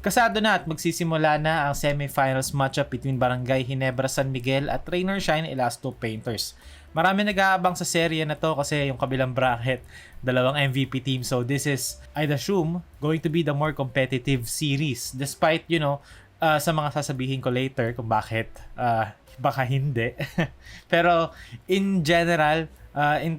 Kasado na at magsisimula na ang semifinals matchup between Barangay Ginebra San Miguel at Rain or Shine Elasto Painters. Marami nag-aabang sa serye na to kasi yung kabilang bracket, dalawang MVP team. So this is, I'd assume, going to be the more competitive series. Despite, sa mga sasabihin ko later kung bakit, baka hindi. Pero in general,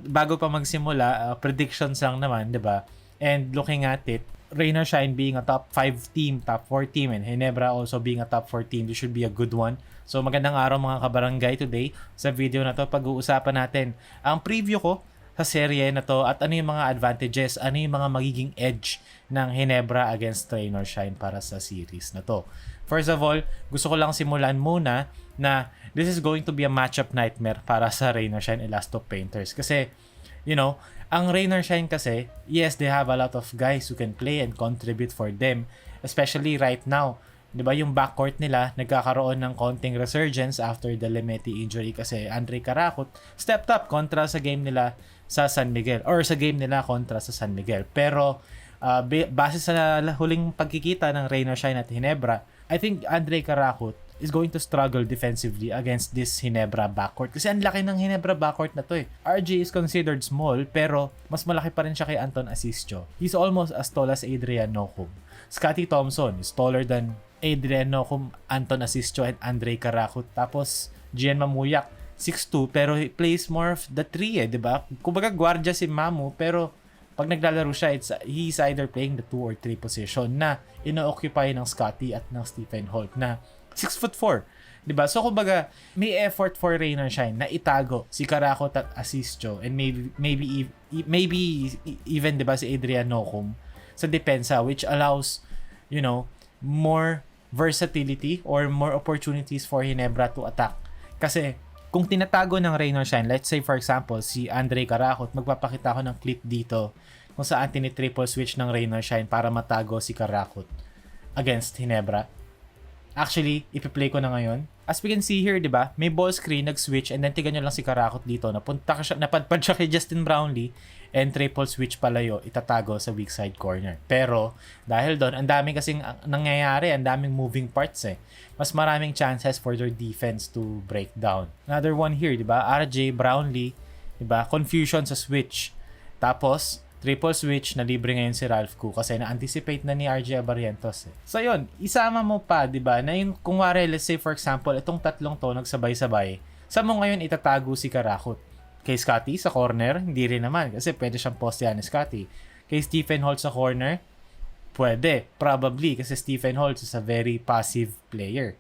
bago pa magsimula, predictions lang naman, 'di ba? And looking at it, Rain or Shine being a top 5 team, top 4 team, and Ginebra also being a top 4 team, this should be a good one. So magandang araw mga kabarangay today. Sa video na to, pag-uusapan natin ang preview ko sa serye na to at ano yung mga advantages, ano yung mga magiging edge ng Ginebra against Rain or Shine para sa series na to. First of all, gusto ko lang simulan muna na this is going to be a matchup nightmare para sa Rain or Shine Elasto Painters. Kasi, ang Rain or Shine kasi, yes, they have a lot of guys who can play and contribute for them. Especially right now. 'Di ba yung backcourt nila nagkakaroon ng konting resurgence after the Lemeti injury kasi Andre Karakot stepped up kontra sa game nila sa San Miguel or sa game nila kontra sa San Miguel. Pero base sa huling pagkikita ng Rain or Shine at Ginebra, I think Andre Karakot is going to struggle defensively against this Ginebra backcourt. Kasi ang laki ng Ginebra backcourt na to eh. RJ is considered small pero mas malaki pa rin siya kay Anton Asisio. He's almost as tall as Adrian Nocum. Scotty Thompson is taller than Adrian Nocum, Anton Asisio, and Andre Karakot. Tapos Gian Mamuyak, 6'2", pero he plays more of the 3 diba? Kumbaga gwardiya si Mamu pero pag naglalaro siya, he's either playing the 2 or 3 position na ino-occupy ng Scotty at ng Stephen Holt na 6'4", diba? So kumbaga may effort for Rain or Shine na itago si Karakot at Asisio and maybe even diba si Adrian Nocum sa depensa, which allows more versatility or more opportunities for Ginebra to attack. Kasi kung tinatago ng Rain or Shine, let's say for example si Andre Karakot, magpapakita ko ng clip dito kung saan tini-triple switch ng Rain or Shine para matago si Karakot against Ginebra. Actually, ipi-play ko na ngayon. As we can see here, di ba? May ball screen, nag-switch, and then tignan nyo lang si Karakot dito. Napadpad siya kay Justin Brownlee, and triple switch palayo, itatago sa weak side corner. Pero, dahil doon, ang daming kasing nangyayari, ang daming moving parts eh. Mas maraming chances for their defense to break down. Another one here, di ba? RJ, Brownlee, di ba? Confusion sa switch. Tapos, triple switch na libre ngayon si Ralph Koo kasi na-anticipate na ni RJ Abarrientos eh. So yun, isama mo pa, 'di ba? Na yung kung wari, let's say for example, itong tatlong to nagsabay-sabay. Sa mo ngayon itatago si Karakot. Kay Scotty sa corner, hindi rin naman kasi pwede siyang postehan ni Scotty. Kay Stephen Holt sa corner, pwede, probably kasi Stephen Holt is a very passive player.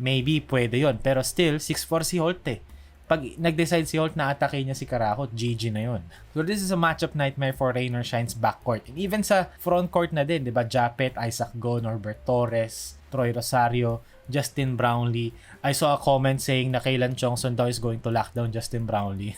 Maybe pwede yon, pero still 6'4" si Holt eh. Pag nag-decide si Holt na atake niya si Karakot, GG na yun. So this is a matchup nightmare for Rain or Shine's backcourt. And even sa frontcourt na din, di ba? Japet, Isaac Go, Norbert Torres, Troy Rosario, Justin Brownlee. I saw a comment saying na Kaylan Chongson daw is going to lock down Justin Brownlee.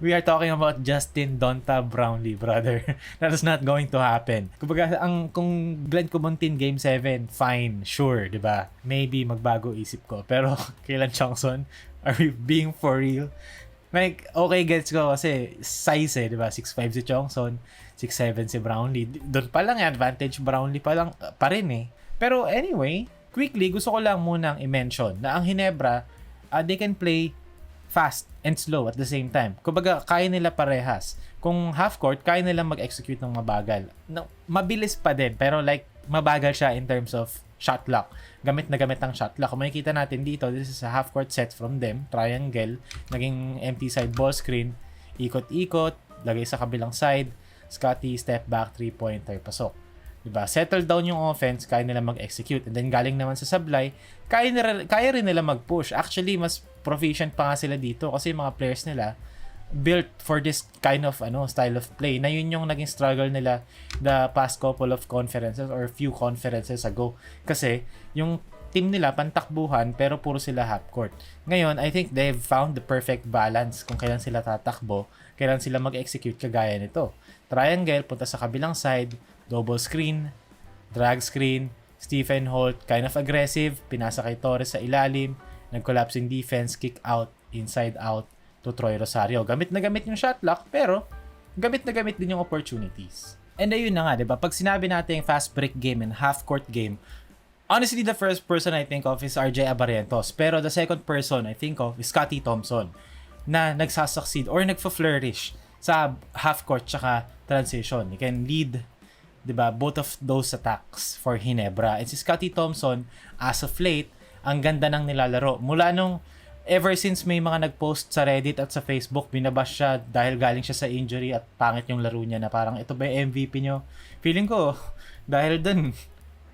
We are talking about Justin Donta Brownlee, brother. That is not going to happen. Kumbaga, kung Glenn Kumuntin Game 7, fine, sure, di ba? Maybe magbago isip ko. Pero Kaylan Chongson, are we being for real? Like, okay, gets ko kasi size di ba? 6'5" si Chongson, 6'7" si Brownlee. Doon pa lang advantage Brownlee pa rin eh. Pero anyway, quickly, gusto ko lang munang i-mention na ang Ginebra, they can play fast and slow at the same time. Kumbaga, kaya nila parehas. Kung half-court, kaya nila mag-execute ng mabagal. No, mabilis pa din, pero like, mabagal siya in terms of shot clock. Gamit na gamit ang shot clock. Kung makikita natin dito, this is a half-court set from them. Triangle, naging empty side ball screen, ikot-ikot, lagay sa kabilang side, Scotty, step back, 3-pointer, pasok. Diba? Settle down yung offense, kaya nila mag-execute. And then galing naman sa sablay, kaya rin nila mag-push. Actually, mas proficient pa nga sila dito kasi yung mga players nila built for this kind of style of play. Na yun yung naging struggle nila the past couple of conferences or few conferences ago. Kasi yung team nila pantakbuhan pero puro sila half court. Ngayon, I think they've found the perfect balance kung kailan sila tatakbo, kailan sila mag-execute kagaya nito. Triangle, punta sa kabilang side, double screen, drag screen, Stephen Holt, kind of aggressive, pinasa kay Torres sa ilalim, nag-collapsing defense, kick out, inside out to Troy Rosario. Gamit na gamit yung shot clock, pero gamit na gamit din yung opportunities. And ayun na nga, di ba? Pag sinabi natin fast break game and half court game, honestly, the first person I think of is RJ Abarrientos. Pero the second person I think of is Scottie Thompson na nagsasucceed or nagfa-flourish sa half court tsaka transition. He can lead, 'di ba, both of those attacks for Ginebra. And si Scottie Thompson, as of late, ang ganda ng nilalaro. Mula nung ever since may mga nag-post sa Reddit at sa Facebook, binabash siya dahil galing siya sa injury at pangit yung laro niya na parang ito ba yung MVP nyo? Feeling ko, dahil dun,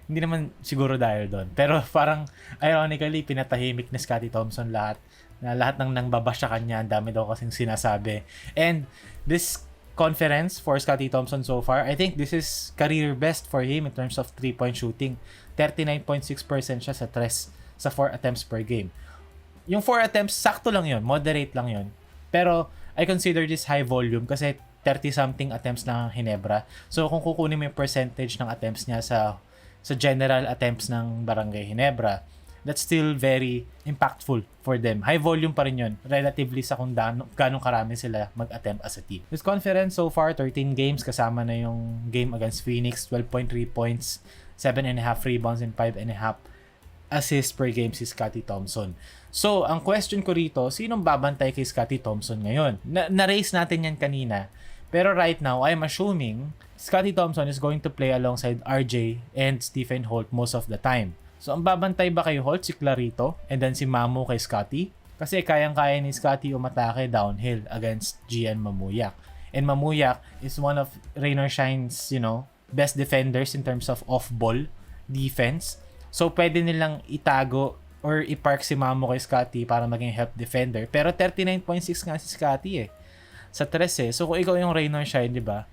hindi naman siguro dahil doon. Pero parang ironically, pinatahimik ni Scottie Thompson lahat. Na lahat ng nangbabash sa kanya, ang dami daw kasing sinasabi. And this conference for Scottie Thompson so far, I think this is career best for him in terms of 3-point shooting. 39.6% siya sa 4 attempts per game. Yung 4 attempts, sakto lang yun. Moderate lang yun. Pero I consider this high volume kasi 30-something attempts lang ang Ginebra. So kung kukunin mo yung percentage ng attempts niya sa general attempts ng Barangay Ginebra, that's still very impactful for them. High volume pa rin yun, relatively sa kung gano'ng karami sila mag-attempt as a team. This conference so far, 13 games, kasama na yung game against Phoenix, 12.3 points, 7.5 rebounds, and 5.5 assists per game si Scottie Thompson. So, ang question ko rito, sinong babantay kay Scottie Thompson ngayon? Na-raise natin yan kanina, pero right now, I'm assuming Scottie Thompson is going to play alongside RJ and Stephen Holt most of the time. So, ang babantay ba kay Holt? Si Clarito and then si Mamu kay Scottie? Kasi kayang-kaya ni Scottie umatake downhill against Gian Mamuyak. And Mamuyak is one of Rain or Shine's, best defenders in terms of off-ball defense. So, pwede nilang itago or i-park si Mamu kay Scottie para maging help defender. Pero 39.6 nga si Scottie sa 3 So, kung ikaw yung Rain or Shine, di ba?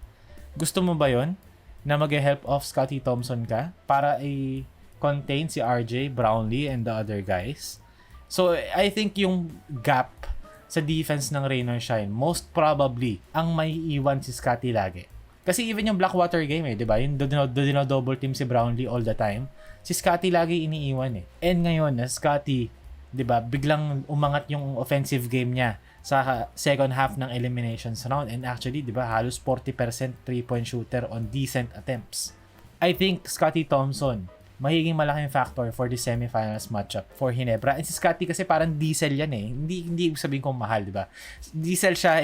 Gusto mo ba yon na mag-help off Scottie Thompson ka para contain si RJ, Brownlee, and the other guys? So, I think yung gap sa defense ng Rain or Shine, most probably, ang may iwan si Scottie lagi. Kasi even yung Blackwater game di ba? Yung double team si Brownlee all the time. Si Scottie lagi iniiwan And ngayon, na Scottie, di ba, biglang umangat yung offensive game niya sa second half ng eliminations round. And actually, di ba, halos 40% 3-point shooter on decent attempts. I think Scottie Thompson, magiging malaking factor for the semifinals matchup for Ginebra. And si Scottie kasi parang diesel yan Hindi sabihin kong mahal, di ba? Diesel siya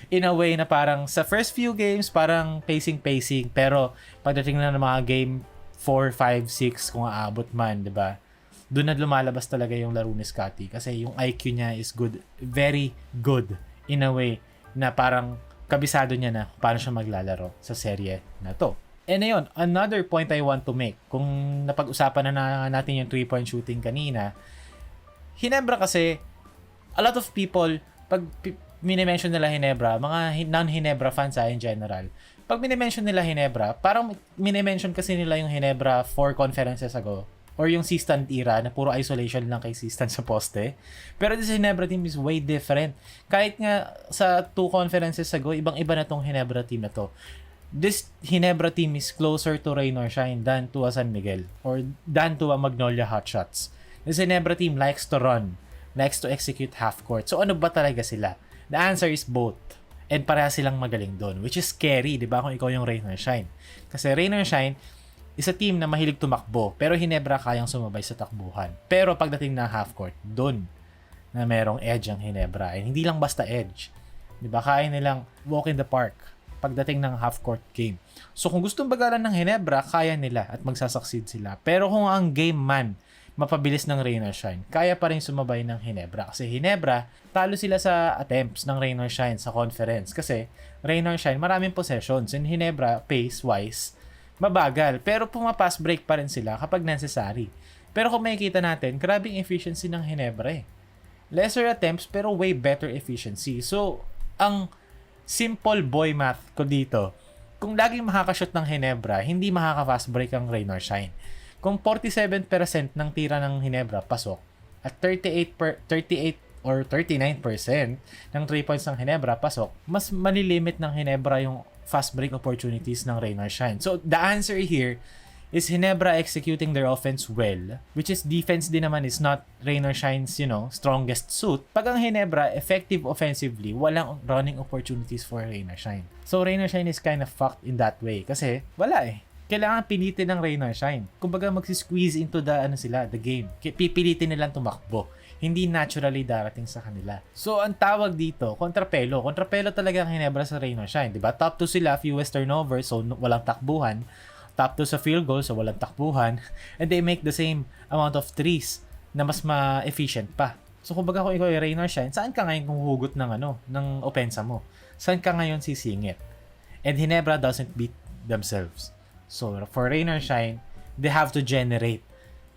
in a way na parang sa first few games, parang pacing. Pero pagdating na ng mga game 4, 5, 6, kung aabot man, di ba? Doon na lumalabas talaga yung laro ni Scottie. Kasi yung IQ niya is good. Very good in a way na parang kabisado niya na paano siya maglalaro sa serye na to. And ayun, another point I want to make, kung napag-usapan na natin yung 3-point shooting kanina, Ginebra kasi, a lot of people, pag minimension nila Ginebra, mga non-Ginebra fans in general, pag minimension nila Ginebra, parang minimension kasi nila yung Ginebra 4 conferences ago, or yung Sistan era na puro isolation lang kay Sistan sa poste. Pero this Ginebra team is way different. Kahit nga sa 2 conferences ago, ibang-iba na tong Ginebra team na to. This Ginebra team is closer to Rain or Shine than to a San Miguel or than to a Magnolia Hotshots. This Ginebra team likes to run, likes to execute half court. So ano ba talaga sila? The answer is both. And pareha silang magaling doon, which is scary, di ba, kung ikaw yung Rain or Shine. Kasi Rain or Shine is a team na mahilig tumakbo, pero Ginebra kayang sumabay sa takbuhan. Pero pagdating na half court, doon na merong edge ang Ginebra. And hindi lang basta edge. Di ba, kaya nilang walk in the park pagdating ng half-court game. So, kung gustong bagalan ng Ginebra, kaya nila at magsasucceed sila. Pero kung ang game man, mapabilis ng Rain or Shine, kaya pa rin sumabay ng Ginebra. Kasi Ginebra, talo sila sa attempts ng Rain or Shine sa conference. Kasi Rain or Shine, maraming possessions. And Ginebra, pace-wise, mabagal. Pero pumapass break pa rin sila kapag necessary. Pero kung makikita natin, grabing efficiency ng Ginebra Lesser attempts, pero way better efficiency. So, ang simple boy math ko dito, kung laging makakashoot ng Ginebra, hindi makaka-fast break ang Rain or Shine. Kung 47% ng tira ng Ginebra pasok at 38 or 39% ng 3 points ng Ginebra pasok, mas malilimit ng Ginebra yung fast break opportunities ng Rain or Shine. So the answer here is Ginebra executing their offense well, which is defense din naman is not Rain or Shine's, strongest suit. Pag ang Ginebra effective offensively, walang running opportunities for Rain or Shine. So Rain or Shine is kind of fucked in that way kasi wala eh. Kailangan pilitin ng Rain or Shine. Kumbaga magsisqueeze into the game. Pipilitin nilang tumakbo. Hindi naturally darating sa kanila. So ang tawag dito, kontrapelo. Kontrapelo talaga ang Ginebra sa Rain or Shine, 'di ba? Top 2 sila, fewest turnovers, so walang takbuhan. Top 2 sa field goal, so walang takbuhan. And they make the same amount of threes na mas ma-efficient pa. So kumbaga kung ikaw ay Rain or Shine, saan ka ngayon huhugot ng opensa mo? Saan ka ngayon sisingit? And Ginebra doesn't beat themselves. So for Rain or Shine, they have to generate,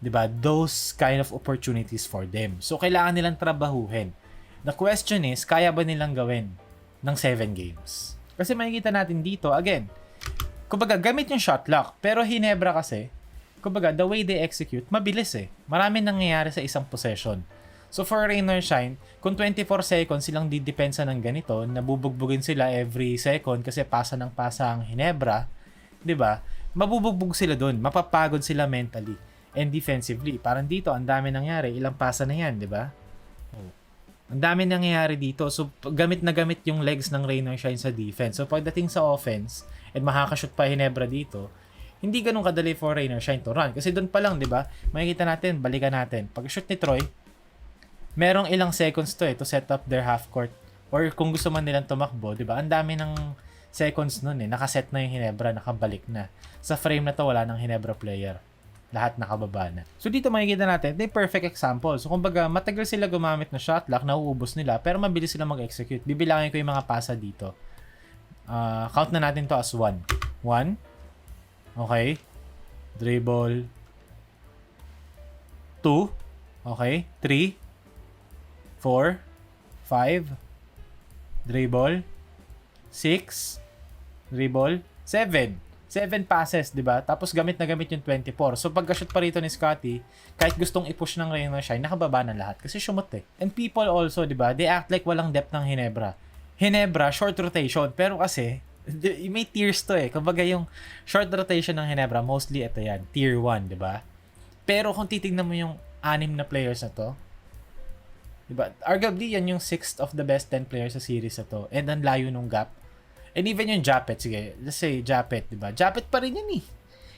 'di ba, those kind of opportunities for them. So kailangan nilang trabahuhin. The question is, kaya ba nilang gawin ng 7 games? Kasi makikita natin dito, again, kumbaga, gamit yung shot clock. Pero Ginebra kasi, kumbaga, the way they execute, mabilis eh. Marami nangyayari sa isang possession. So for Rain or Shine, kung 24 seconds silang didepensa ng ganito, nabubugbugin sila every second kasi pasa ng pasa ang Ginebra, 'di ba? Mabubugbog sila doon, mapapagod sila mentally and defensively. Parang dito, ang dami nangyari, ilang pasa na 'yan, 'di ba? Ang dami nangyayari dito. So gamit na gamit yung legs ng Rain or Shine sa defense. So pagdating sa offense, and makakashoot pa Ginebra dito, hindi ganun kadali for Rain or Shine to run. Kasi doon pa lang, 'di ba? Makikita natin, balikan natin. Pag shoot ni Troy, merong ilang seconds to set up their half court. Or kung gusto man nilang tumakbo, 'di ba? Ang dami ng seconds noon eh. Nakaset na yung Ginebra, nakabalik na. Sa frame na to, wala nang Ginebra player. Lahat nakababa na. So dito makikita natin, ito yung perfect example. So kumbaga, matagal sila gumamit ng shot clock, nauubos nila, pero mabilis sila mag-execute. Bibilangin ko yung mga pasa dito. Count na natin to as 1. 1. Okay. Dribble. 2. Okay. 3. 4. 5. Dribble. 6. Dribble. 7. 7 passes, di ba? Tapos gamit na gamit yung 24. So pagka-shoot pa rito ni Scottie, kahit gustong i-push ng Rain or Shine, nakababa na lahat kasi shumot eh. And people also, di ba? They act like walang depth ng Ginebra. Ginebra, short rotation. Pero kasi, may tiers to eh. Kumbaga yung short rotation ng Ginebra, mostly ito yan. Tier 1, di ba? Pero kung titignan mo yung 6 na players na to, di ba? Arguably, yan yung 6th of the best 10 players sa series na to. And ang layo nung gap. And even yung Japet, sige, let's say Japet, di ba? Japet pa rin yan eh.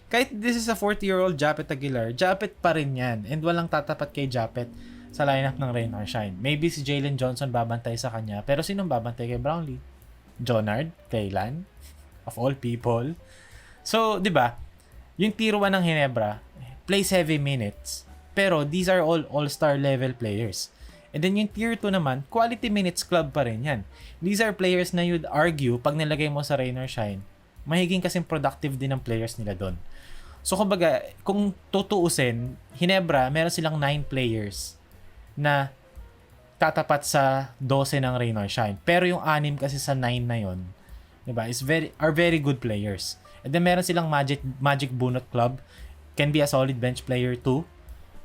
Kahit this is a 40-year-old Japet Aguilar, Japet pa rin yan. And walang tatapat kay Japet sa lineup ng Rain or Shine. Maybe si Jalen Johnson babantay sa kanya, pero sinong babantay kay Brownlee? Jonard? Kailan? Of all people? So, di ba? Yung tier 1 ng Ginebra, plays heavy minutes. Pero these are all all-star level players. And then yung tier 2 naman, quality minutes club pa rin yan. These are players na you'd argue, pag nilagay mo sa Rain or Shine, mahiging kasing productive din ang players nila doon. So kumbaga, kung tutuusin, Ginebra, meron silang 9 players na tatapat sa 12 ng Rain or Shine. Pero yung 6 kasi sa 9 na yon, diba, are very good players. And then meron silang Magic Bunot Club, can be a solid bench player too,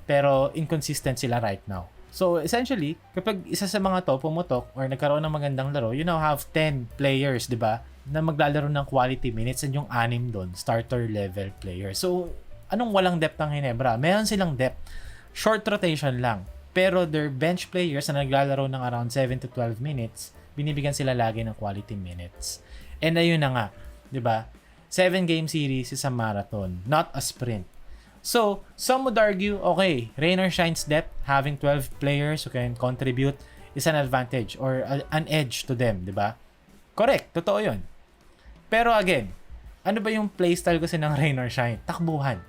pero inconsistent sila right now. So, essentially, kapag isa sa mga to pumutok or nagkaroon ng magandang laro, you now have 10 players, di ba, na maglalaro ng quality minutes and yung 6 doon, starter level players. So, anong walang depth ng Ginebra? Meron silang depth. Short rotation lang. Pero their bench players na naglalaro ng around 7 to 12 minutes, binibigyan sila lagi ng quality minutes. And ayun na nga, di ba? 7-game series is a marathon, not a sprint. So, some would argue, okay, Rain or Shine's depth, having 12 players who can contribute is an advantage or an edge to them, di ba? Correct, totoo yun. Pero again, ano ba yung playstyle kasi ng Rain or Shine? Takbuhan.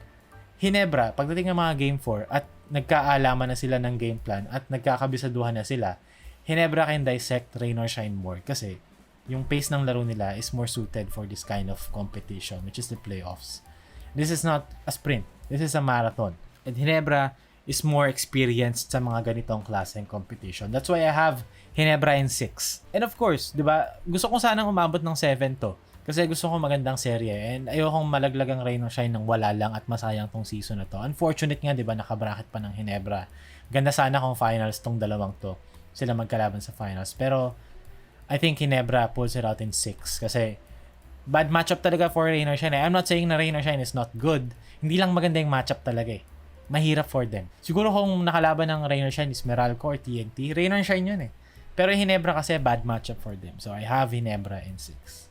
Ginebra, pagdating ng mga Game 4 at nagkaalaman na sila ng game plan at nagkakabisaduhan na sila, Ginebra can dissect Rain or Shine more kasi yung pace ng laro nila is more suited for this kind of competition, which is the playoffs. This is not a sprint. This is a marathon. And Ginebra is more experienced sa mga ganitong klaseng competition. That's why I have Ginebra in 6. And of course, di ba, gusto ko sanang umabot ng 7 to. Kasi gusto ko magandang serye. And ayokong malaglag ang Rain or Shine ng wala lang at masayang tong season na to. Unfortunate nga, di ba, nakabracket pa ng Ginebra. Ganda sana kung finals tong dalawang to. Sila magkalaban sa finals. Pero I think Ginebra pulls it out in 6. Kasi Bad matchup talaga for Rain or Shine. I'm not saying na Rain or Shine is not good. Hindi lang maganda yung matchup talaga eh. Mahirap for them. Siguro kung nakalaban ng Rain or Shine is Meralco or TNT, Rain or Shine yun eh. Pero Hinebra kasi bad matchup for them. So I have Hinebra in 6.